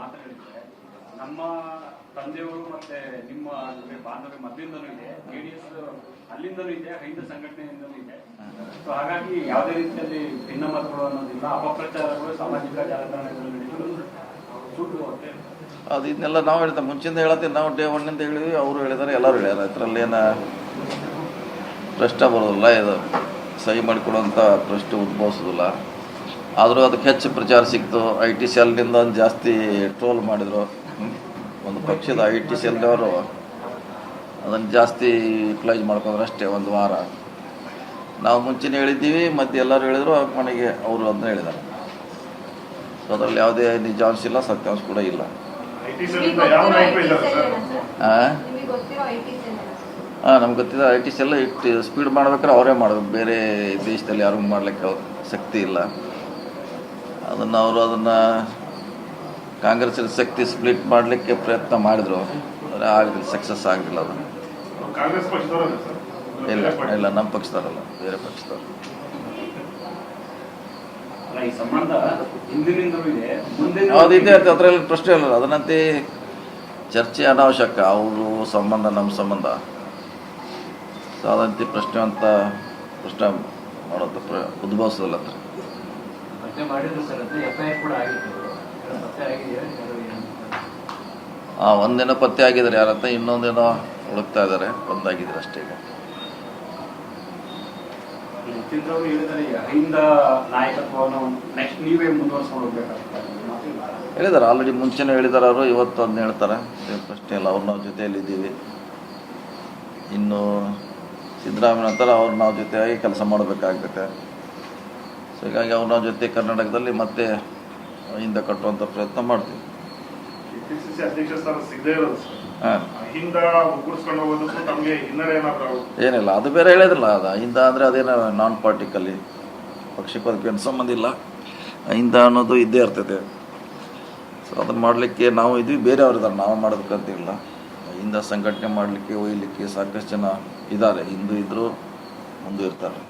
ಮಾತನಾಡಿದ್ದಾರೆ. ನಮ್ಮ ತಂದೆಯವರು ಮತ್ತೆ ನಿಮ್ಮ ಬಾಂಧವ್ಯ ಮೊದಲಿಂದನೂ ಇದೆ, ಜೆಡಿಎಸ್ ಅಲ್ಲಿಂದನೂ ಇದೆ, ಹೈಂದ ಸಂಘಟನೆಯಿಂದನೂ ಇದೆ. ಸೊ ಹಾಗಾಗಿ ಯಾವುದೇ ರೀತಿಯಲ್ಲಿ ಭಿನ್ನಮತಗಳು ಅನ್ನೋದಿಲ್ಲ, ಅಪಪ್ರಚಾರಗಳು ಸಾಮಾಜಿಕ ಜಾಲತಾಣಗಳಲ್ಲಿ ನಡೆಯುವುದು ಸುಳ್ಳು ಅಂತ ಹೇಳಿ ಅದು ಇದನ್ನೆಲ್ಲ ನಾವು ಹೇಳ್ತಾ ಮುಂಚಿಂದ ಹೇಳತ್ತೀವಿ. ನಾವು ಡೇ ಒನ್ನಿಂದ ಹೇಳಿದ್ವಿ, ಅವರು ಹೇಳಿದ್ದಾರೆ, ಎಲ್ಲರೂ ಹೇಳ್ಯಾರ. ಇದರಲ್ಲೇನು ಪ್ರಶ್ನೆ ಬರೋದಿಲ್ಲ, ಇದು ಸಹಿ ಮಾಡಿಕೊಡುವಂಥ ಪ್ರಶ್ನೆ ಉದ್ಭವಿಸೋದಿಲ್ಲ. ಆದರೂ ಅದಕ್ಕೆ ಹೆಚ್ಚು ಪ್ರಚಾರ ಸಿಕ್ತು. ಐ ಟಿ ಸೆಲ್ನಿಂದ ಒಂದು ಜಾಸ್ತಿ ಟ್ರೋಲ್ ಮಾಡಿದರು. ಒಂದು ಪಕ್ಷದ ಐ ಟಿ ಸೆಲ್ನವರು ಅದನ್ನು ಜಾಸ್ತಿ ಯುಟಿಲೈಸ್ ಮಾಡ್ಕೊಂಡ್ರು ಅಷ್ಟೇ ಒಂದು ವಾರ. ನಾವು ಮುಂಚೆನೇ ಹೇಳಿದ್ದೀವಿ, ಮತ್ತು ಎಲ್ಲರೂ ಹೇಳಿದರು, ಮನೆಗೆ ಅವರು ಅದನ್ನ ಹೇಳಿದ್ದಾರೆ. ಸೊ ಅದರಲ್ಲಿ ಯಾವುದೇ ನಿಜಾಂಶ ಇಲ್ಲ, ಸತ್ಯಾಂಶ ಕೂಡ ಇಲ್ಲ. ಹಾಂ, ನಮ್ಗೆ ಗೊತ್ತಿದೆ. ಐ ಟಿ ಸೆಲ್ಲ ಇಟ್ಟು ಸ್ಪೀಡ್ ಮಾಡ್ಬೇಕಾದ್ರೆ ಅವರೇ ಮಾಡಬೇಕು, ಬೇರೆ ದೇಶದಲ್ಲಿ ಯಾರಿಗೂ ಮಾಡಲಿಕ್ಕೆ ಶಕ್ತಿ ಇಲ್ಲ. ಅದನ್ನು ಕಾಂಗ್ರೆಸ್ಸಿನ ಶಕ್ತಿ ಸ್ಪ್ಲಿಟ್ ಮಾಡಲಿಕ್ಕೆ ಪ್ರಯತ್ನ ಮಾಡಿದ್ರು, ಆದರೆ ಆಗಲಿಲ್ಲ, ಸಕ್ಸಸ್ ಆಗಲಿಲ್ಲ. ಅದು ಇಲ್ಲ, ನಮ್ಮ ಪಕ್ಷದವರಲ್ಲ, ಬೇರೆ ಪಕ್ಷದವರು. ಅದಿದೆ, ಅದರಲ್ಲಿ ಪ್ರಶ್ನೆ ಇಲ್ಲ. ಅದನ್ನಂತೆ ಚರ್ಚೆ ಅನಾವಶ್ಯಕ. ಅವರು ಸಂಬಂಧ ನಮ್ಮ ಸಂಬಂಧ, ಸೊ ಅದಂತೆ ಪ್ರಶ್ನೆ ಮಾಡೋದು ಉದ್ಭವಿಸೋದಿಲ್ಲ. ಒಂದಿನ ಪತ್ತೆ ಆಗಿದ್ದಾರೆ ಯಾರಂತ, ಇನ್ನೊಂದಿನ ಹುಡುಕ್ತಾ ಇದ್ದಾರೆ, ಒಂದಾಗಿದ್ದಾರೆ ಅಷ್ಟೇ. ಹೇಳಿದ್ದಾರೆ, ಆಲ್ರೆಡಿ ಮುಂಚೆನೇ ಹೇಳಿದ್ದಾರೆ ಅವರು, ಇವತ್ತು ಅದನ್ನ ಹೇಳ್ತಾರೆ. ಪ್ರಶ್ನೆ ಇಲ್ಲ. ಅವ್ರು ನಾವು ಜೊತೆಯಲ್ಲಿದ್ದೀವಿ. ಇನ್ನು ಸಿದ್ದರಾಮಯ್ಯ ನಂತರ ಅವ್ರು ನಾವು ಜೊತೆಯಾಗಿ ಕೆಲಸ ಮಾಡಬೇಕಾಗ್ತೈತೆ. ಸೊ ಹೀಗಾಗಿ ಅವ್ರು ನಾವು ಜೊತೆ ಕರ್ನಾಟಕದಲ್ಲಿ ಮತ್ತೆ ಹಿಂದೆ ಕಟ್ಟುವಂಥ ಪ್ರಯತ್ನ ಮಾಡ್ತೀವಿ. ಏನಿಲ್ಲ, ಅದು ಬೇರೆ ಹೇಳಿದ್ರಲ್ಲ. ಅದು ಹಿಂದ ಅಂದರೆ ಅದೇನೋ ನಾನ್ ಪಾರ್ಟಿಕಲಿ, ಪಕ್ಷಕ್ಕೆ ಅದಕ್ಕೆ ಏನು ಸಂಬಂಧ ಇಲ್ಲ. ಹಿಂದ ಅನ್ನೋದು ಇದ್ದೇ ಇರ್ತೈತೆ. ಸೊ ಅದನ್ನು ಮಾಡಲಿಕ್ಕೆ ನಾವು ಇದ್ವಿ, ಬೇರೆಯವ್ರು ಇದ್ದಾರೆ, ನಾವು ಮಾಡೋದಕ್ಕಂತಿಲ್ಲ. ಹಿಂದ ಸಂಘಟನೆ ಮಾಡಲಿಕ್ಕೆ, ಒಯ್ಯಲಿಕ್ಕೆ ಸಾಕಷ್ಟು ಜನ ಇದ್ದಾರೆ. ಹಿಂದೂ ಇದ್ದರೂ ಮುಂದೆ ಇರ್ತಾರೆ.